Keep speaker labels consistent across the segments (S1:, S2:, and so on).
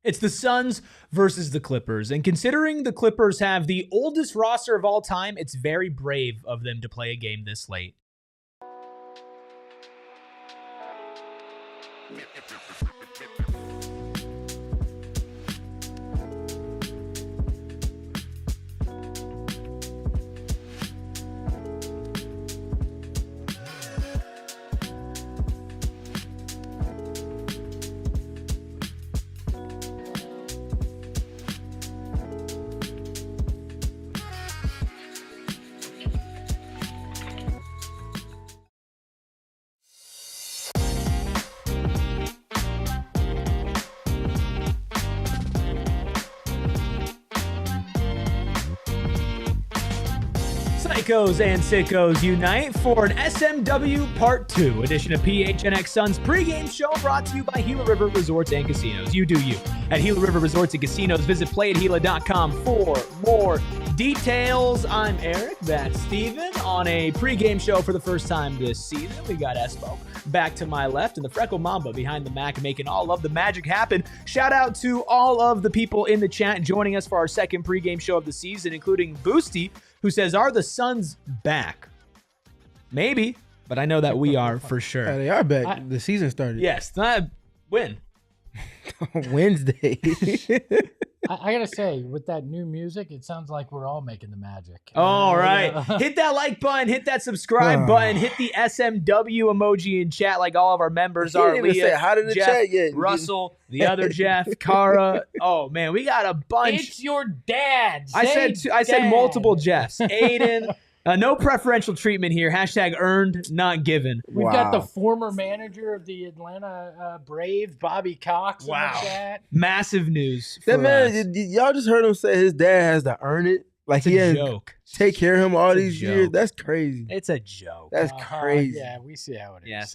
S1: It's the Suns versus the Clippers. And considering the Clippers have the oldest roster of all time, it's very brave of them to play a game this late. Psychos and sickos unite for an SMW Part 2 edition of PHNX Suns pregame show brought to you by Gila River Resorts and Casinos. You do you. At Gila River Resorts and Casinos, visit playatgila.com for more details. I'm Eric, that's Steven, on a pregame show for the first time this season. We got Espo back to my left and the Freckle Mamba behind the Mac making all of the magic happen. Shout out to all of the people in the chat joining us for our second pregame show of the season, including Boosty, who says, are the Suns back? Maybe, but I know that we are for sure.
S2: They are back. The season started.
S1: Yes. When?
S2: Wednesday.
S3: I gotta say, with that new music, it sounds like we're all making the magic.
S1: All right. Hit that like button, hit that subscribe button, hit the SMW emoji in chat like all of our members are. Leah,
S2: how did the
S1: Jeff,
S2: chat yet?
S1: Russell, the other Jeff, Kara. Oh man, we got a bunch.
S3: It's your dad.
S1: I said multiple Jeffs. Aiden. No preferential treatment here. Hashtag earned, not given.
S3: We've got the former manager of the Atlanta Braves, Bobby Cox, in the chat.
S1: Massive news.
S2: That man, y'all just heard him say his dad has to earn it. Like
S1: It's a joke.
S2: Take care of him all
S1: It's a
S2: these years.
S1: joke.
S2: That's crazy.
S1: It's a joke.
S2: That's crazy.
S3: Yeah, we see how it is.
S1: Yes.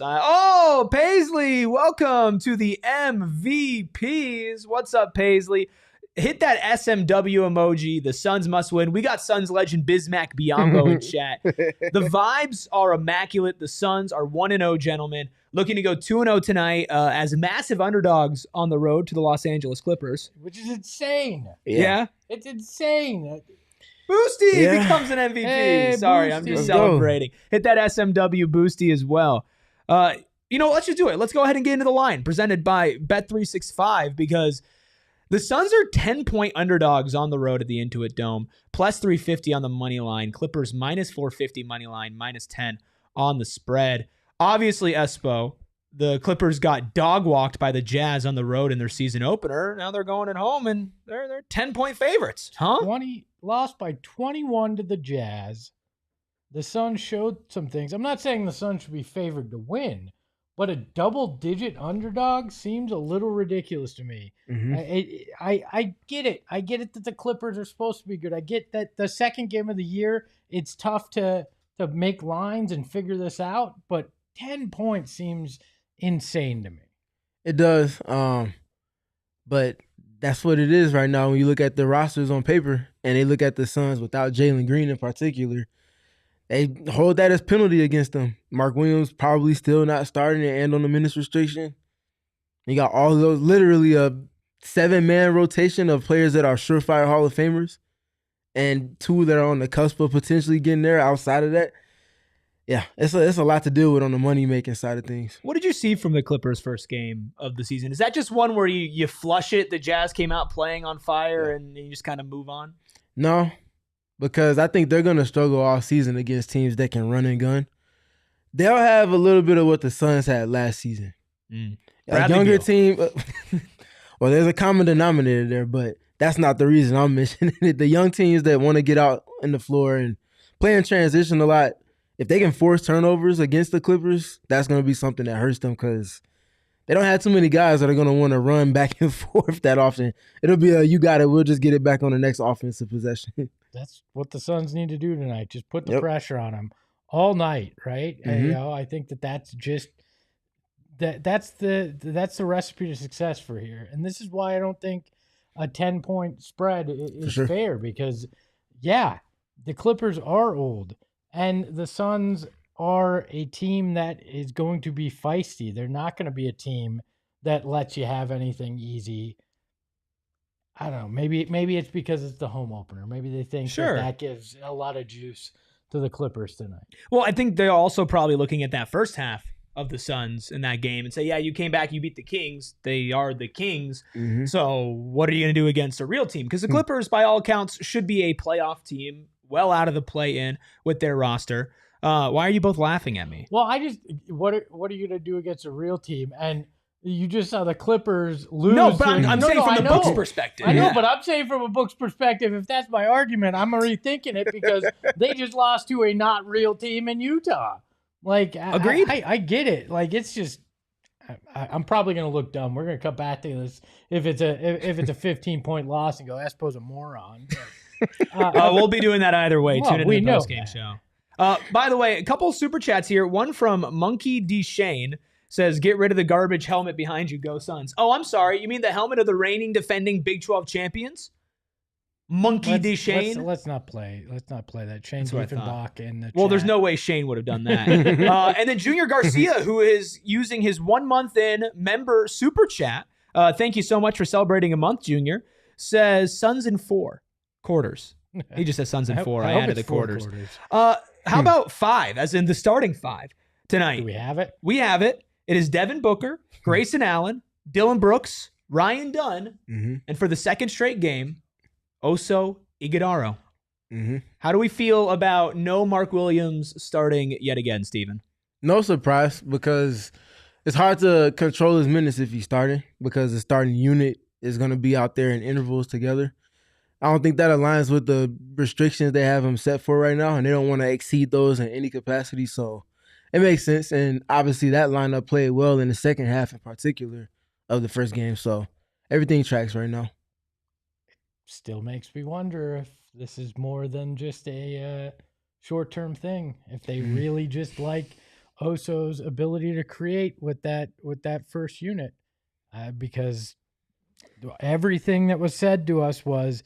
S1: Paisley, welcome to the MVPs. What's up, Paisley? Hit that SMW emoji. The Suns must win. We got Suns legend Bismack Biombo in chat. The vibes are immaculate. The Suns are 1-0, gentlemen. Looking to go 2-0 tonight as massive underdogs on the road to the Los Angeles Clippers.
S3: Which is insane.
S1: Yeah?
S3: It's insane.
S1: Boosty becomes an MVP.
S3: Hey,
S1: Sorry,
S3: Boosty.
S1: I'm just
S2: Let's
S1: celebrating. Hit that SMW Boosty as well. Let's just do it. Let's go ahead and get into the line presented by Bet365 because the Suns are 10-point underdogs on the road at the Intuit Dome, plus 350 on the money line. Clippers minus 450 money line, minus 10 on the spread. Obviously, Espo, the Clippers got dog-walked by the Jazz on the road in their season opener. Now they're going at home, and they're 10-point favorites. Huh?
S3: Lost by 21 to the Jazz. The Suns showed some things. I'm not saying the Suns should be favored to win, but a double-digit underdog seems a little ridiculous to me.
S2: Mm-hmm.
S3: I get it. I get it that the Clippers are supposed to be good. I get that the second game of the year, it's tough to make lines and figure this out, but 10 points seems insane to me.
S2: It does. But that's what it is right now when you look at the rosters on paper and they look at the Suns without Jalen Green in particular. They hold that as penalty against them. Mark Williams probably still not starting and on the minutes restriction. You got all of those, literally a 7-man rotation of players that are surefire Hall of Famers and 2 that are on the cusp of potentially getting there outside of that. Yeah, it's a lot to deal with on the money-making side of things.
S1: What did you see from the Clippers' first game of the season? Is that just one where you flush it, the Jazz came out playing on fire, and you just kind of move on?
S2: No, because I think they're going to struggle all season against teams that can run and gun. They'll have a little bit of what the Suns had last season. A younger team. Well, there's a common denominator there, but that's not the reason I'm mentioning it. The young teams that want to get out in the floor and play in transition a lot, if they can force turnovers against the Clippers, that's going to be something that hurts them because they don't have too many guys that are going to want to run back and forth that often. It'll be you got it. We'll just get it back on the next offensive possession.
S3: That's what the Suns need to do tonight. Just put the pressure on them all night, right?
S2: Mm-hmm.
S3: And, I think that's just that's the recipe to success for here. And this is why I don't think a 10-point spread is fair because, the Clippers are old. And the Suns are a team that is going to be feisty. They're not going to be a team that lets you have anything easy. I don't know. Maybe it's because it's the home opener. Maybe they think that gives a lot of juice to the Clippers tonight.
S1: Well, I think they're also probably looking at that first half of the Suns in that game and say, yeah, you came back, you beat the Kings. They are the Kings. Mm-hmm. So what are you going to do against a real team? Because the Clippers, by all accounts, should be a playoff team, well out of the play-in with their roster. Why are you both laughing at me?
S3: Well, what are you going to do against a real team? And you just saw the Clippers lose.
S1: No, but I'm saying from the book's perspective.
S3: I know, but I'm saying from a book's perspective, if that's my argument, I'm rethinking it because they just lost to a not real team in Utah. Like,
S1: agreed.
S3: I get it. Like, it's just, I'm probably going to look dumb. We're going to come back to this if it's a 15-point loss and go, Espo's a moron. But,
S1: we'll be doing that either way. Tune into the post-game show. By the way, a couple of super chats here. One from Monkey D. Shane. Says, get rid of the garbage helmet behind you. Go Suns. Oh, I'm sorry. You mean the helmet of the reigning defending Big 12 champions? Monkey D. Shane?
S3: Let's not play that. Shane Diefenbach and the
S1: Well,
S3: chat.
S1: There's no way Shane would have done that. And then Junior Garcia, who is using his 1 month in member super chat. Thank you so much for celebrating a month, Junior. Says Suns in 4 quarters. He just says Suns in 4. I added the quarters. How about 5, as in the starting 5 tonight?
S3: Do we have it?
S1: We have it. It is Devin Booker, Grayson Allen, Dylan Brooks, Ryan Dunn, and for the second straight game, Oso Iguodaro. How do we feel about no Mark Williams starting yet again, Steven?
S2: No surprise, because it's hard to control his minutes if he's starting, because the starting unit is going to be out there in intervals together. I don't think that aligns with the restrictions they have him set for right now, and they don't want to exceed those in any capacity, so it makes sense, and obviously that lineup played well in the second half in particular of the first game, so everything tracks right now.
S3: Still makes me wonder if this is more than just a short-term thing, if they really just like Oso's ability to create with that first unit, because everything that was said to us was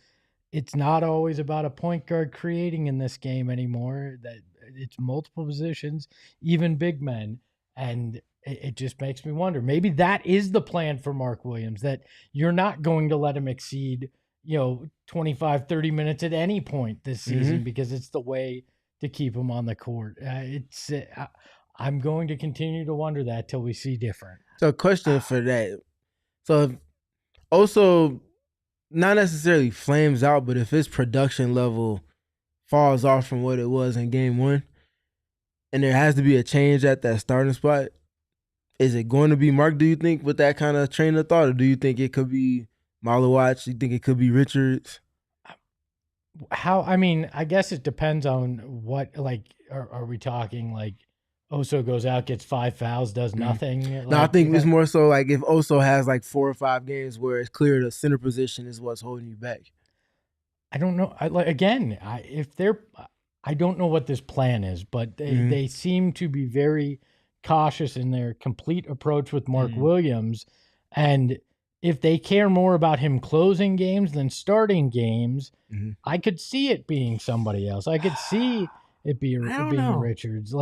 S3: it's not always about a point guard creating in this game anymore, that it's multiple positions, even big men. And it just makes me wonder, maybe that is the plan for Mark Williams, that you're not going to let him exceed, 25, 30 minutes at any point this season because it's the way to keep him on the court. I'm going to continue to wonder that till we see different.
S2: So question for that. So if also not necessarily flames out, but if his production level falls off from what it was in game 1, and there has to be a change at that starting spot, is it going to be Mark, do you think, with that kind of train of thought, or do you think it could be Malawatch? Do you think it could be Richards?
S3: I guess it depends on what, are we talking like Oso goes out, gets 5 fouls, does nothing?
S2: No, I think it's more so like if Oso has 4 or 5 games where it's clear the center position is what's holding you back.
S3: I don't know. I don't know what this plan is, but they seem to be very cautious in their complete approach with Mark Williams. And if they care more about him closing games than starting games, I could see it being somebody else. I could see it being Richards.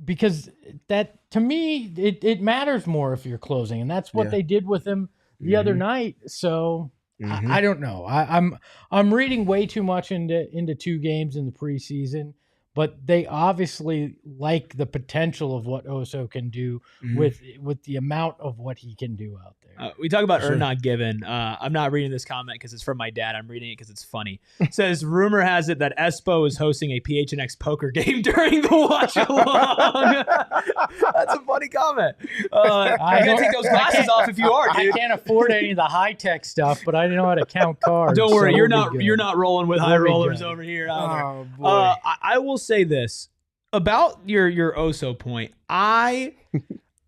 S3: Because that, to me, it matters more if you're closing. And that's what they did with him the other night. So I don't know. I'm reading way too much into 2 games in the preseason, but they obviously like the potential of what Oso can do with the amount of what he can do out there.
S1: We talk about Earn Not Given. I'm not reading this comment because it's from my dad. I'm reading it because it's funny. It says, rumor has it that Espo is hosting a PHNX poker game during the watch along. That's a funny comment. I gotta take those glasses off if you are, dude.
S3: I can't afford any of the high-tech stuff, but I know how to count cards.
S1: Don't worry, you're not rolling with high rollers over here either.
S3: Oh, boy.
S1: I will say this about your Oso point.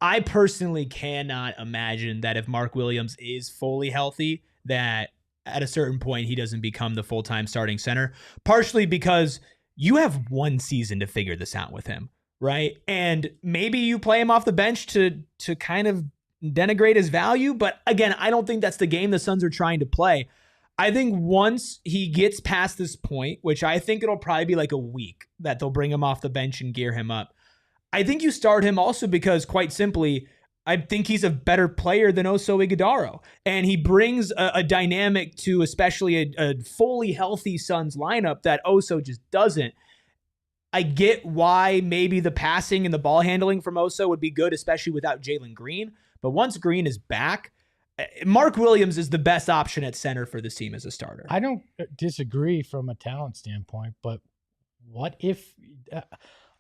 S1: I personally cannot imagine that if Mark Williams is fully healthy, that at a certain point he doesn't become the full-time starting center, partially because you have 1 season to figure this out with him, right? And maybe you play him off the bench to kind of denigrate his value, but again, I don't think that's the game the Suns are trying to play. I think once he gets past this point, which I think it'll probably be like a week that they'll bring him off the bench and gear him up, I think you start him also because, quite simply, I think he's a better player than Oso Ighodaro. And he brings a dynamic to especially a fully healthy Suns lineup that Oso just doesn't. I get why maybe the passing and the ball handling from Oso would be good, especially without Jalen Green. But once Green is back, Mark Williams is the best option at center for this team as a starter.
S3: I don't disagree from a talent standpoint, but what if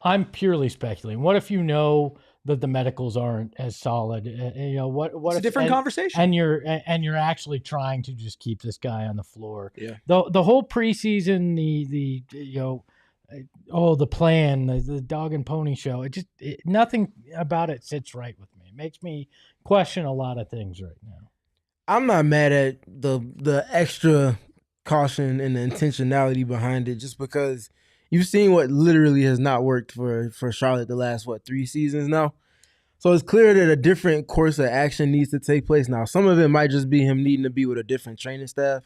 S3: I'm purely speculating? What if you know that the medicals aren't as solid? What
S1: it's a different conversation.
S3: And you're actually trying to just keep this guy on the floor.
S2: Yeah.
S3: The whole preseason, the plan, the dog and pony show. Nothing about it sits right with me. It makes me question a lot of things right now.
S2: I'm not mad at the extra caution and the intentionality behind it, just because you've seen what literally has not worked for Charlotte the last 3 seasons now. So it's clear that a different course of action needs to take place now. Some of it might just be him needing to be with a different training staff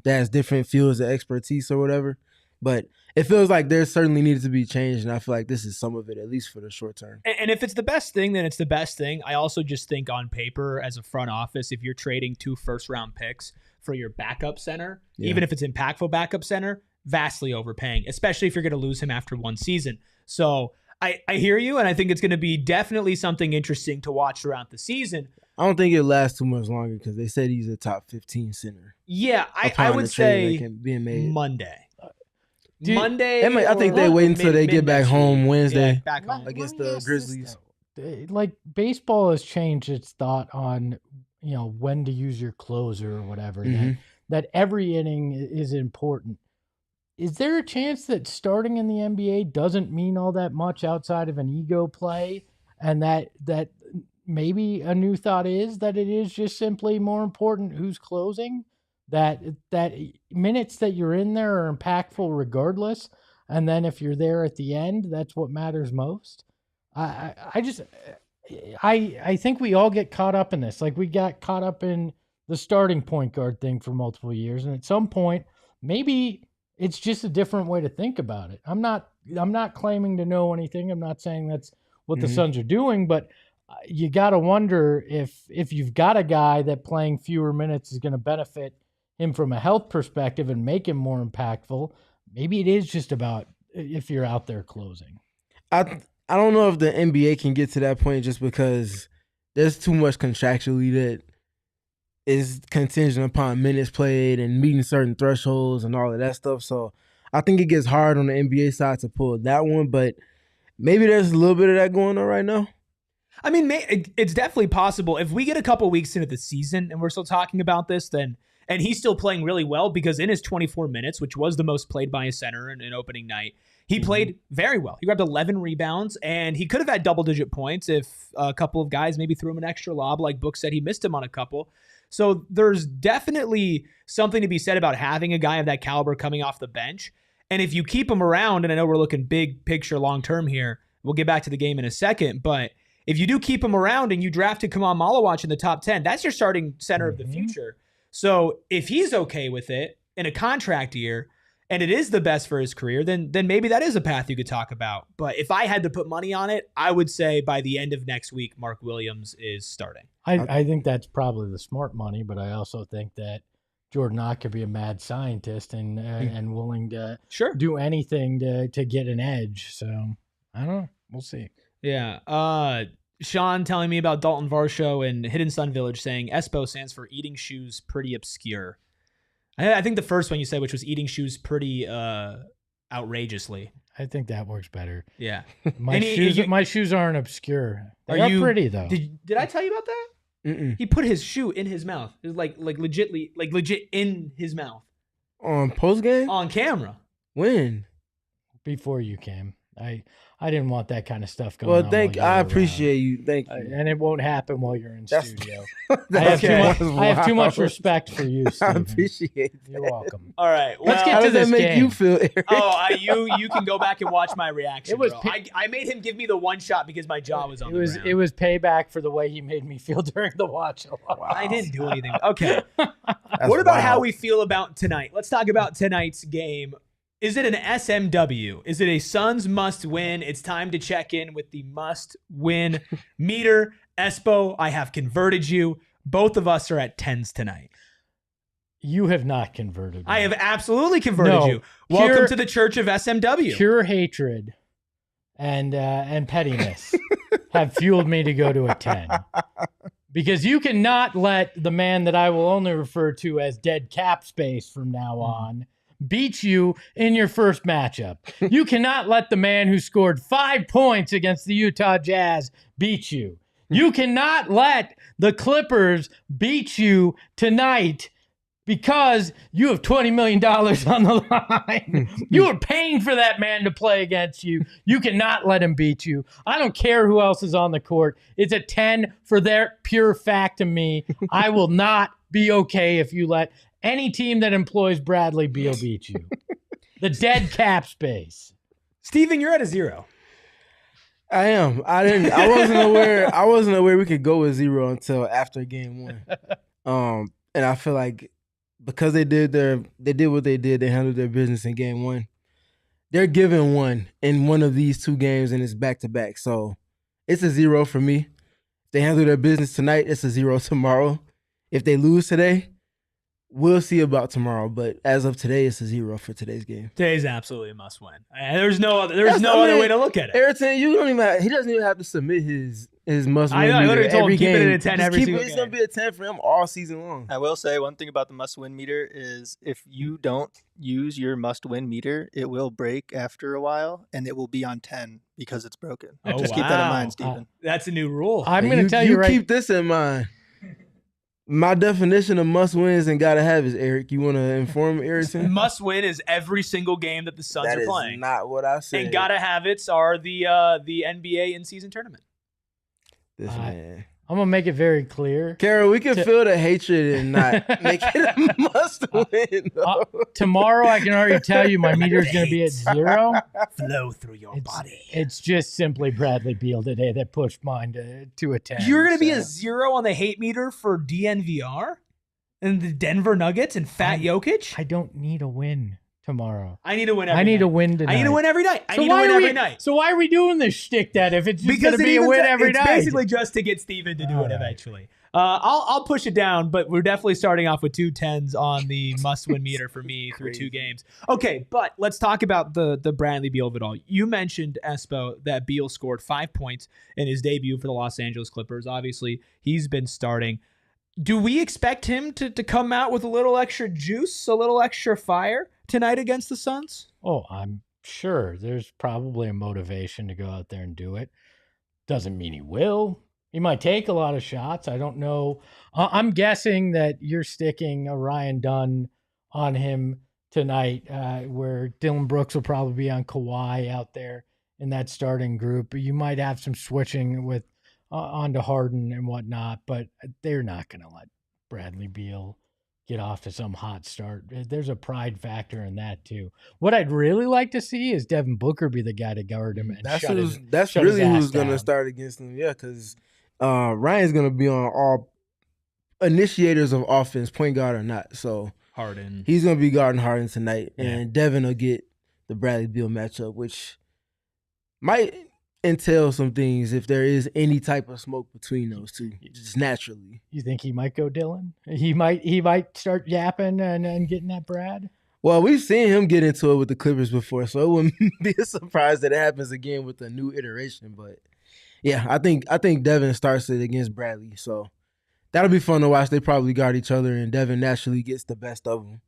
S2: that has different fields of expertise or whatever. But it feels like there certainly needs to be change, and I feel like this is some of it, at least for the short term.
S1: And if it's the best thing, then it's the best thing. I also just think on paper, as a front office, if you're trading 2 first-round picks for your backup center, even if it's impactful backup center, vastly overpaying, especially if you're going to lose him after 1 season. So I hear you, and I think it's going to be definitely something interesting to watch throughout the season.
S2: I don't think it lasts too much longer because they said he's a top 15 center.
S1: Yeah, I would say Monday.
S2: I think they wait until they get back home Wednesday
S1: back home
S2: against the Grizzlies.
S3: Like, baseball has changed its thought on, when to use your closer or whatever. That every inning is important. Is there a chance that starting in the NBA doesn't mean all that much outside of an ego play, and that maybe a new thought is that it is just simply more important who's closing? That minutes that you're in there are impactful regardless, and then if you're there at the end, that's what matters most. I think we all get caught up in this. Like, we got caught up in the starting point guard thing for multiple years, and at some point, maybe it's just a different way to think about it. I'm not claiming to know anything. I'm not saying that's what the Suns are doing, but you got to wonder if you've got a guy that playing fewer minutes is going to benefit him from a health perspective and make him more impactful. Maybe it is just about if you're out there closing.
S2: I don't know if the NBA can get to that point, just because there's too much contractually that is contingent upon minutes played and meeting certain thresholds and all of that stuff. So I think it gets hard on the NBA side to pull that one, but maybe there's a little bit of that going on right now.
S1: I mean, it's definitely possible. If we get a couple weeks into the season and we're still talking about this, then and he's still playing really well, because in his 24 minutes, which was the most played by a center in opening night, he played very well. He grabbed 11 rebounds, and he could have had double-digit points if a couple of guys maybe threw him an extra lob, like Book said he missed him on a couple. So there's definitely something to be said about having a guy of that caliber coming off the bench. And if you keep him around, and I know we're looking big picture long-term here, we'll get back to the game in a second, but if you do keep him around and you drafted Kamal Malawach in the top 10, that's your starting center of the future. So if he's okay with it in a contract year, and it is the best for his career, then maybe that is a path you could talk about. But if I had to put money on it, I would say by the end of next week, Mark Williams is starting.
S3: I think that's probably the smart money, but I also think that Jordan Ott could be a mad scientist and willing to do anything to get an edge. So I don't know. We'll see.
S1: Yeah. Sean telling me about Dalton Varsho and Hidden Sun Village saying ESPO stands for eating shoes pretty obscure. I think the first one you said, which was eating shoes pretty outrageously.
S3: I think that works better.
S1: Yeah.
S3: My shoes aren't obscure. They are pretty, though.
S1: Did I tell you about that?
S2: Mm-mm.
S1: He put his shoe in his mouth. It was like legit in his mouth.
S2: On postgame?
S1: On camera.
S2: When?
S3: Before you came. I didn't want that kind of stuff going on.
S2: I appreciate you. Thank you.
S3: And it won't happen while you're in studio. I have too much respect for you, Steven.
S2: I appreciate that.
S3: You're welcome.
S1: All right. Well,
S3: let's get to this game.
S2: How does that make you feel, Eric?
S1: You can go back and watch my reaction, bro. I made him give me the one shot because my jaw was on the ground.
S3: It was payback for the way he made me feel during the watch.
S1: Wow. I didn't do anything. Okay. What about how we feel about tonight? Let's talk about tonight's game. Is it an SMW? Is it a Suns must win? It's time to check in with the must win meter. Espo, I have converted you. Both of us are at 10s tonight.
S3: You have not converted me.
S1: I have absolutely converted you. Welcome to the Church of SMW.
S3: Pure hatred and pettiness have fueled me to go to a 10. Because you cannot let the man that I will only refer to as Dead Cap Space from now on beat you in your first matchup. You cannot let the man who scored 5 points against the Utah Jazz beat you. You cannot let the Clippers beat you tonight because you have $20 million on the line. You are paying for that man to play against you. You cannot let him beat you. I don't care who else is on the court. It's a 10 for their pure fact to me. I will not be okay if you let any team that employs Bradley Beal beat you. The Dead Cap Space.
S1: Steven, you're at a 0.
S2: I am. I wasn't aware we could go with 0 until after game 1. And I feel like because they did what they did, they handled their business in game 1. They're given 1 in one of these 2 games, and it's back-to-back. So it's a 0 for me. If they handle their business tonight, it's a 0 tomorrow. If they lose today, we'll see about tomorrow. But as of today, it's a 0 for today's game.
S1: Today's absolutely a must win. There's no other way to look at it.
S2: Ayrton, he doesn't even have to submit his must win.
S1: I literally told him keep it at a 10 every single game.
S2: It's going to be a 10 for him all season long.
S4: I will say one thing about the must win meter is if you don't use your must win meter, it will break after a while and it will be on 10 because it's broken. Just keep that in mind, Steven.
S1: That's a new rule.
S3: I'm going to tell you right.
S2: You keep this in mind. My definition of must wins and gotta have is, Eric. You want to inform Ayrton?
S1: Must win is every single game that the Suns are playing.
S2: That is not what I said.
S1: And gotta have it's are the NBA in-season tournament.
S2: This man.
S3: I'm going to make it very clear.
S2: Carol, we can feel the hatred and not make it a must win.
S3: Tomorrow, I can already tell you my meter is going to be at 0.
S1: Flow through your body.
S3: It's just simply Bradley Beal today that pushed mine to a 10.
S1: You're going to be a 0 on the hate meter for DNVR and the Denver Nuggets and Fat Jokic?
S3: I don't need a win tomorrow.
S1: I need to win every night.
S3: I need a win tonight.
S1: I need to win every night. I need to win every night.
S3: So why are we doing this shtick then if it's just going to be a win every night?
S1: It's basically just to get Steven to do it eventually. I'll push it down, but we're definitely starting off with 2 10s on the must-win meter for me through 2 games. Okay, but let's talk about the Bradley Beal of it all. You mentioned, Espo, that Beal scored 5 points in his debut for the Los Angeles Clippers. Obviously, he's been starting. Do we expect him to come out with a little extra juice, a little extra fire tonight against the Suns?
S3: Oh, I'm sure there's probably a motivation to go out there and do it. Doesn't mean he will. He might take a lot of shots. I don't know. I'm guessing that you're sticking a Ryan Dunn on him tonight, where Dylan Brooks will probably be on Kawhi out there in that starting group. You might have some switching with onto Harden and whatnot, but they're not going to let Bradley Beal get off to some hot start. There's a pride factor in that too. What I'd really like to see is Devin Booker be the guy to guard him. And
S2: that's really who's going to start against him. Yeah, because Ryan's going to be on all initiators of offense, point guard or not. So
S1: Harden,
S2: he's going to be guarding Harden tonight, and Devin will get the Bradley Beal matchup, which might entail some things if there is any type of smoke between those two, just naturally.
S3: You think he might go Dylan? He might start yapping and getting that Brad?
S2: Well, we've seen him get into it with the Clippers before, so it wouldn't be a surprise that it happens again with a new iteration. But yeah, I think Devin starts it against Bradley, so that'll be fun to watch. They probably guard each other, and Devin naturally gets the best of them.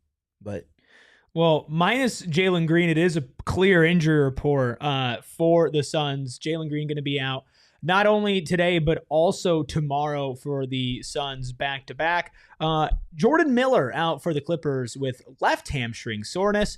S2: But
S1: well, minus Jalen Green, it is a clear injury report for the Suns. Jalen Green going to be out not only today, but also tomorrow for the Suns back-to-back. Jordan Miller out for the Clippers with left hamstring soreness.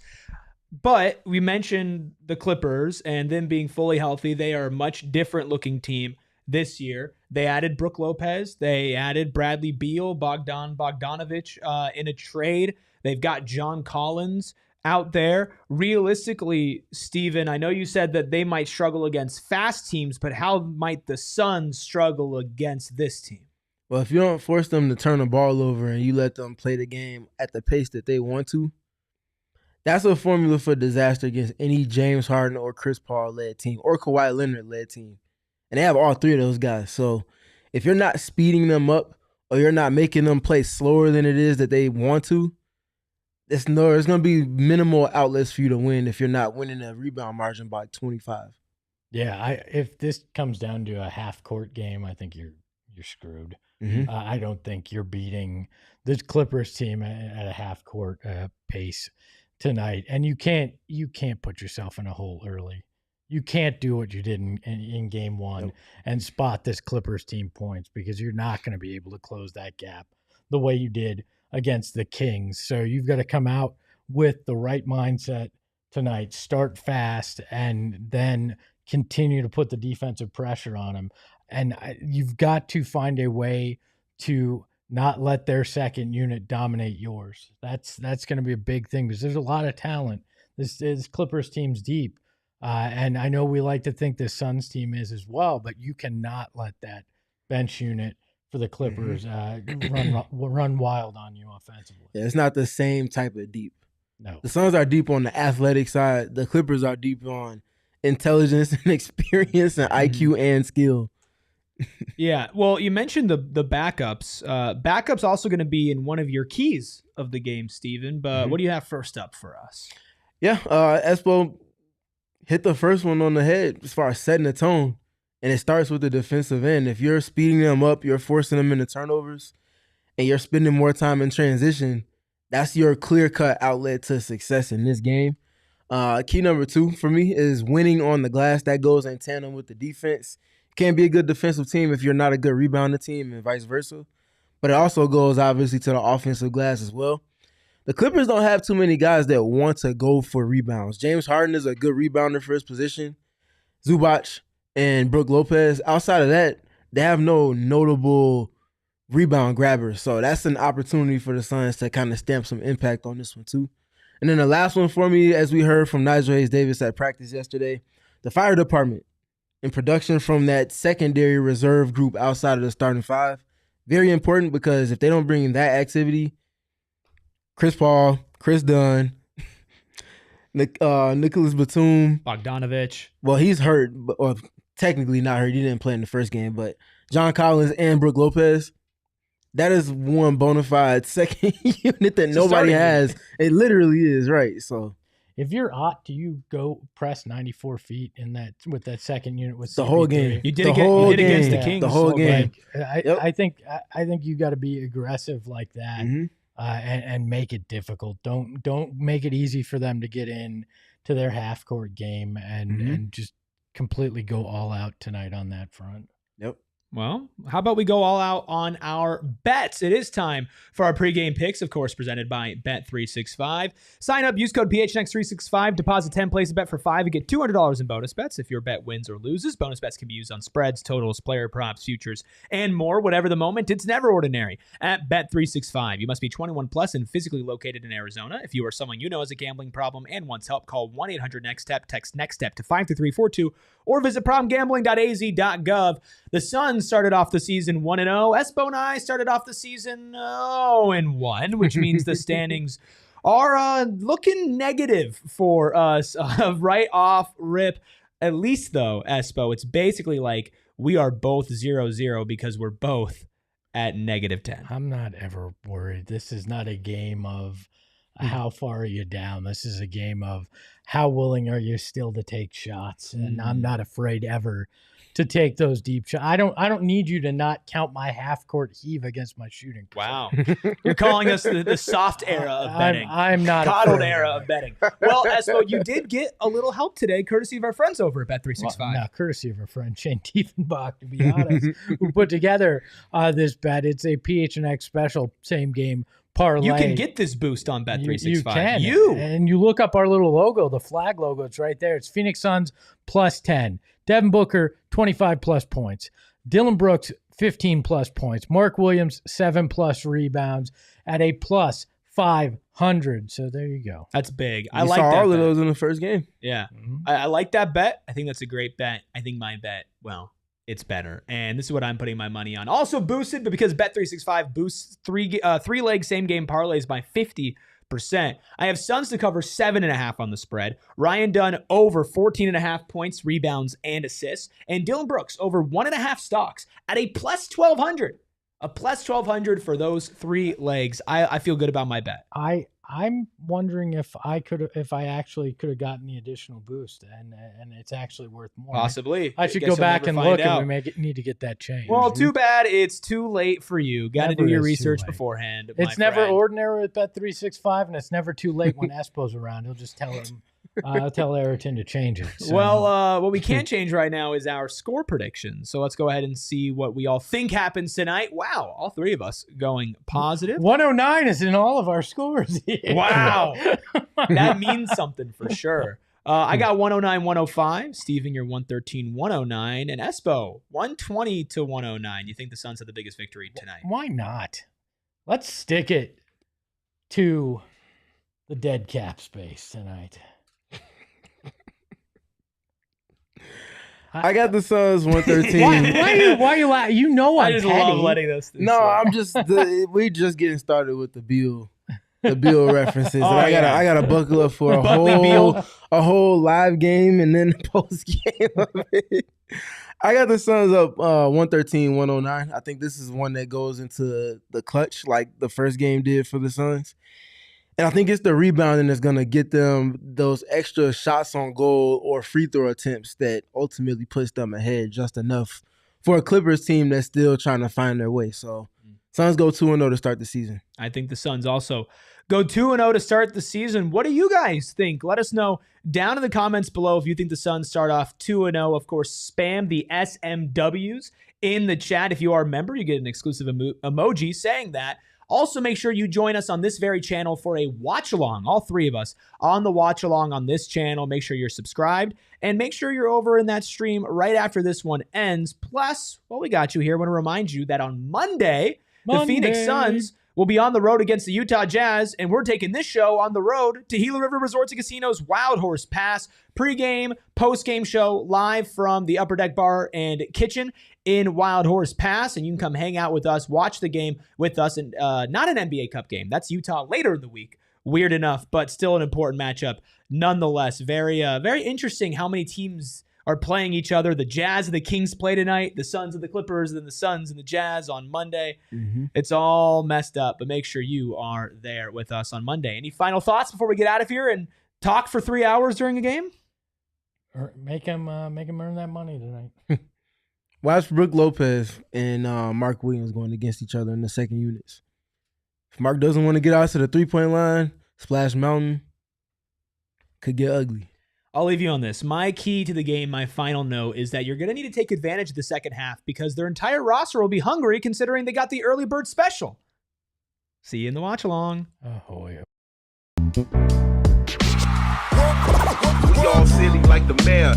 S1: But we mentioned the Clippers and them being fully healthy. They are a much different-looking team this year. They added Brook Lopez. They added Bradley Beal, Bogdanovich in a trade. They've got John Collins out there. Realistically, Steven, I know you said that they might struggle against fast teams, but how might the Suns struggle against this team?
S2: Well, if you don't force them to turn the ball over and you let them play the game at the pace that they want to, That's a formula for disaster against any James Harden or Chris Paul led team or Kawhi Leonard led team. And they have all three of those guys. So if you're not speeding them up or you're not making them play slower than it is that they want to, there's going to be minimal outlets for you to win if you're not winning a rebound margin by 25.
S3: Yeah, if this comes down to a half-court game, I think you're screwed.
S2: Mm-hmm.
S3: I don't think you're beating this Clippers team at a half-court pace tonight, and you can't put yourself in a hole early. You can't do what you did in game one and spot this Clippers team points, because you're not going to be able to close that gap the way you did against the Kings. So you've got to come out with the right mindset tonight, start fast, and then continue to put the defensive pressure on them. And you've got to find a way to not let their second unit dominate yours. That's going to be a big thing, because there's a lot of talent. This Clippers team's deep. And I know we like to think this Suns team is as well, but you cannot let that bench unit for the Clippers run wild on you offensively.
S2: Yeah, it's not the same type of deep.
S3: No.
S2: The Suns are deep on the athletic side. The Clippers are deep on intelligence and experience and IQ and skill.
S1: Yeah, well, you mentioned the backups. Backups also going to be in one of your keys of the game, Steven. But what do you have first up for us?
S2: Yeah, Espo hit the first one on the head as far as setting the tone, and it starts with the defensive end. If you're speeding them up, you're forcing them into turnovers, and you're spending more time in transition, that's your clear-cut outlet to success in this game. Key number 2 for me is winning on the glass. That goes in tandem with the defense. Can't be a good defensive team if you're not a good rebounding team, and vice versa. But it also goes, obviously, to the offensive glass as well. The Clippers don't have too many guys that want to go for rebounds. James Harden is a good rebounder for his position. Zubac and Brook Lopez. Outside of that, they have no notable rebound grabbers. So that's an opportunity for the Suns to kind of stamp some impact on this one too. And then the last one for me, as we heard from Nigel Hayes-Davis at practice yesterday, the fire department and production from that secondary reserve group outside of the starting five. Very important, because if they don't bring that activity, Chris Paul, Chris Dunn, Nicholas Batum.
S1: Bogdanovich.
S2: Well, he's hurt, or technically not hurt. He didn't play in the first game, but John Collins and Brook Lopez, that is one bona fide second unit that nobody has. It literally is, right? So
S3: if you're hot, do you go press 94 feet in that with that second unit with
S2: the
S3: CP3?
S2: whole game?
S1: You did against the Kings.
S2: The whole game.
S3: I think you got to be aggressive like that. And make it difficult. Don't make it easy for them to get in to their half court game and just completely go all out tonight on that front.
S2: Yep.
S1: Well, how about we go all out on our bets? It is time for our pregame picks, of course, presented by Bet365. Sign up, use code PHNX365, deposit 10, place a bet for 5, and get $200 in bonus bets if your bet wins or loses. Bonus bets can be used on spreads, totals, player props, futures, and more. Whatever the moment, it's never ordinary at Bet365. You must be 21 plus and physically located in Arizona. If you or someone you know has a gambling problem and wants help, call 1-800-NEXT-STEP, text NEXT-STEP to 53342, or visit problemgambling.az.gov. The Suns started off the season 1-0. Espo and I started off the season 0-1, which means the standings are looking negative for us right off rip. At least, though, Espo, it's basically like we are both 0-0 because we're both at -10.
S3: I'm not ever worried. This is not a game of how far are you down. This is a game of how willing are you still to take shots. And I'm not afraid ever to take those deep shots. I don't need you to not count my half-court heave against my shooting.
S1: Wow. You're calling us the soft era of betting.
S3: I'm not
S1: coddled era of betting. Well, Espo, you did get a little help today, courtesy of our friends over at Bet365.
S3: Well, no, courtesy of our friend Shane Tiefenbach, to be honest, who put together this bet. It's a PHNX special same game parlay.
S1: You can get this boost on Bet365.
S3: You can.
S1: You.
S3: And you look up our little logo, the flag logo. It's right there. It's Phoenix Suns plus 10. Devin Booker, 25 plus points. Dylan Brooks, 15 plus points. Mark Williams, 7 plus rebounds at a plus 500. So there you go.
S1: That's big.
S2: I like that. Saw all of those in the first game.
S1: Yeah. I like that bet. I think that's a great bet. I think my bet, well, it's better. And this is what I'm putting my money on. Also boosted, but because Bet365 boosts three-leg same-game parlays by 50%, I have Suns to cover 7.5 on the spread. Ryan Dunn over 14.5 points, rebounds, and assists. And Dylan Brooks over 1.5 stocks at a plus 1,200. A plus 1,200 for those 3 legs. I feel good about my bet.
S3: I'm wondering if I actually could have gotten the additional boost and it's actually worth more.
S1: Possibly.
S3: I should go back and look and we need to get that changed.
S1: Well, too bad it's too late for you. Got to do your research beforehand.
S3: It's never ordinary with Bet365 and it's never too late when Espo's around. He'll just tell him. I'll tell Ayrton to change it. So.
S1: Well, what we can't change right now is our score predictions. So let's go ahead and see what we all think happens tonight. Wow, all 3 of us going positive.
S3: 109 is in all of our scores here.
S1: Wow. That means something for sure. I got 109, 105. Steven, you're 113, 109. And Espo, 120 to 109. You think the Suns have the biggest victory tonight?
S3: Why not? Let's stick it to the dead cap space tonight.
S2: I got the Suns 113.
S3: Why you laughing? You know I'm
S1: I just
S3: petty.
S1: love letting this.
S2: No, I'm just we just getting started with the Beal references.
S1: Oh,
S2: and I got to buckle up for a whole live game and then the post game of it. I got the Suns up 113, 109. I think this is one that goes into the clutch like the first game did for the Suns. And I think it's the rebounding that's going to get them those extra shots on goal or free throw attempts that ultimately puts them ahead just enough for a Clippers team that's still trying to find their way. So Suns go 2-0 to start the season.
S1: I think the Suns also go 2-0 to start the season. What do you guys think? Let us know down in the comments below if you think the Suns start off 2-0. Of course, spam the SMWs in the chat. If you are a member, you get an exclusive emoji saying that. Also, make sure you join us on this very channel for a watch-along, all 3 of us, on the watch-along on this channel. Make sure you're subscribed, and make sure you're over in that stream right after this one ends. Plus, while we got you here, I want to remind you that on Monday, the Phoenix Suns will be on the road against the Utah Jazz, and we're taking this show on the road to Gila River Resorts and Casinos Wild Horse Pass pre-game, post-game show live from the Upper Deck Bar and Kitchen in Wild Horse Pass, and you can come hang out with us, watch the game with us, and not an NBA Cup game. That's Utah later in the week. Weird enough, but still an important matchup nonetheless. Very interesting how many teams are playing each other. The Jazz and the Kings play tonight, the Suns and the Clippers, and then the Suns and the Jazz on Monday. Mm-hmm. It's all messed up, but make sure you are there with us on Monday. Any final thoughts before we get out of here and talk for 3 hours during a game?
S3: Or make him earn that money tonight.
S2: Watch Brook Lopez and Mark Williams going against each other in the second units. If Mark doesn't want to get out to the 3-point line, Splash Mountain could get ugly.
S1: I'll leave you on this. My key to the game, my final note, is that you're going to need to take advantage of the second half because their entire roster will be hungry considering they got the early bird special. See you in the watch along.
S3: Oh, yeah.
S5: We all silly like the mayor.